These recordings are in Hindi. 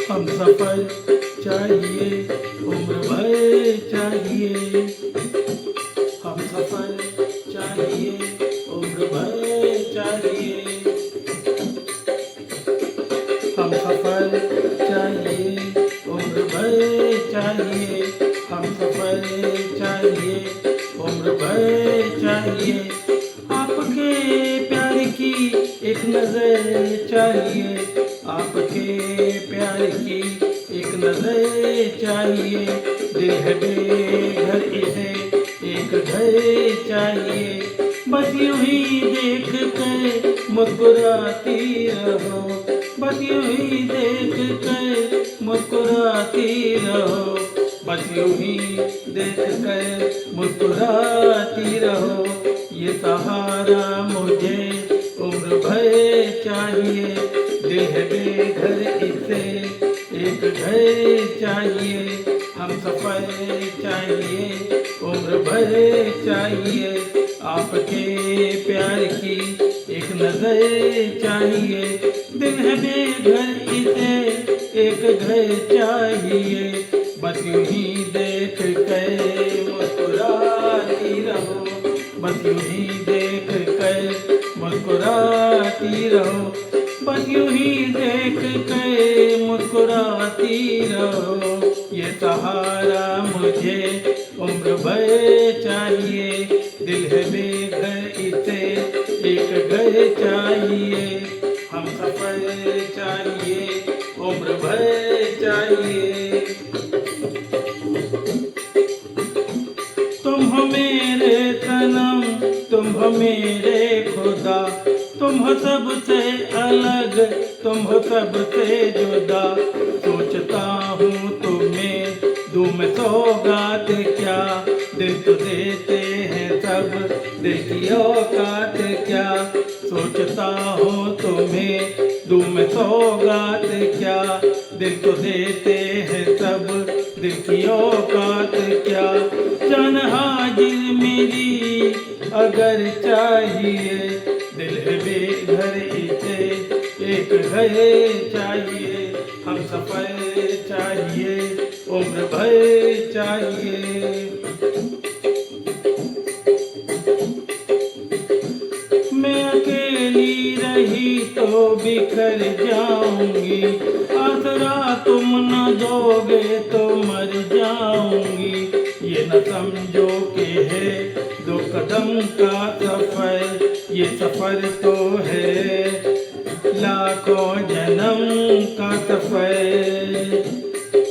हम सफर चाहिए, उम्र भर चाहिए। हम सफर चाहिए, उम्र भर चाहिए। हम सफर चाहिए, उम्र भर चाहिए। हम सफर चाहिए, उम्र भर चाहिए। आपके प्यार की एक नजर चाहिए। आपके प्यार की एक नजर चाहिए। दिल है बेघर, इसे एक घर चाहिए। बस यूं ही देख कर मुस्कुराती रहो। बस यूं ही देख कर मुस्कुराती रहो। बस यूं ही देख कर मुस्कुराती रहो। ये सहारा मुझे उम्र भर चाहिए। दिल है बेघर, इसे एक घर चाहिए। हम सफर चाहिए, उम्र भर चाहिए। आपके प्यार की एक नजर चाहिए। दिल है बेघर, इसे एक घर चाहिए। बस यूं ही देख कर मुस्कुराती रहो। बस यूं ही देख कर मुस्कुराती रहो। बस यूं ही देख कर मुस्कुराती रहो। ये सहारा मुझे उम्र भर चाहिए। दिल है बेघर, इसे एक घर चाहिए। हम सफर चाहिए, उम्र भर चाहिए। तुम हो मेरे सनम, तुम हो मेरे खुदा। तुम हो सबसे अलग, तुम हो सबसे जुदा। सोचता हूँ तुम्हें दूं मैं सौगात क्या। दिल तो देते हैं सब, दिल की औकात क्या। सोचता हूँ तुम्हें दूं मैं सौगात क्या। दिल तो देते हैं सब, दिल की औकात क्या। जान हाजिर मेरी अगर चाहिए। दिल है बेघर, इसे एक घर चाहिए। हम सफर चाहिए, उम्र भर चाहिए। मैं अकेली रही तो बिखर जाऊंगी। आसरा तुम न दोगे तो मर जाऊंगी। ये न समझो कि है 2 कदम का सफर। ये सफर तो है लाखों जन्म का सफर।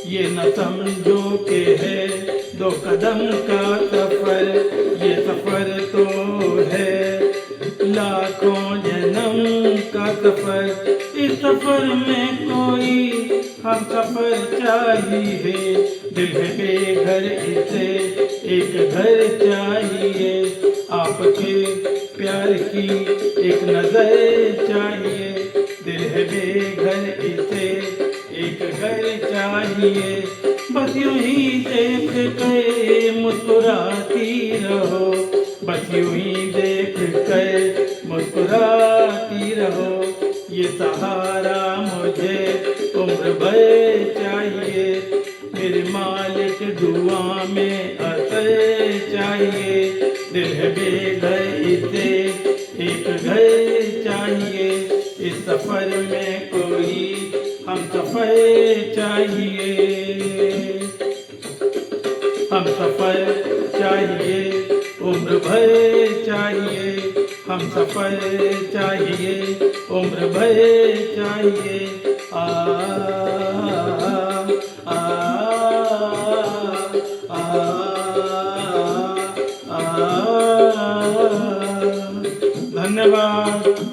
ये न समझो कि है 2 कदम का सफर। ये सफर तो है लाखों जन्म का सफर। इस सफर में कोई हम सफर चाहिए। दिल है बेघर, इसे एक घर चाहिए। आपके प्यार की एक नजर चाहिए। दिल है बेघर, इसे एक घर चाहिए। बस यूं ही देख कर मुस्कुराती रहो। बस यूं ही देख कर मुस्कुराती रहो। ये सहारा मुझे उम्र भर चाहिए। मेरे मालिक दुआ में असर चाहिए। दिल है बेघर, इसे एक घर चाहिए। इस सफर में कोई हम सफर चाहिए। हम सफर चाहिए, उम्र भर चाहिए। हम सफर चाहिए, उम्र भर चाहिए। आ, आ, आ, आ, आ, धन्यवाद।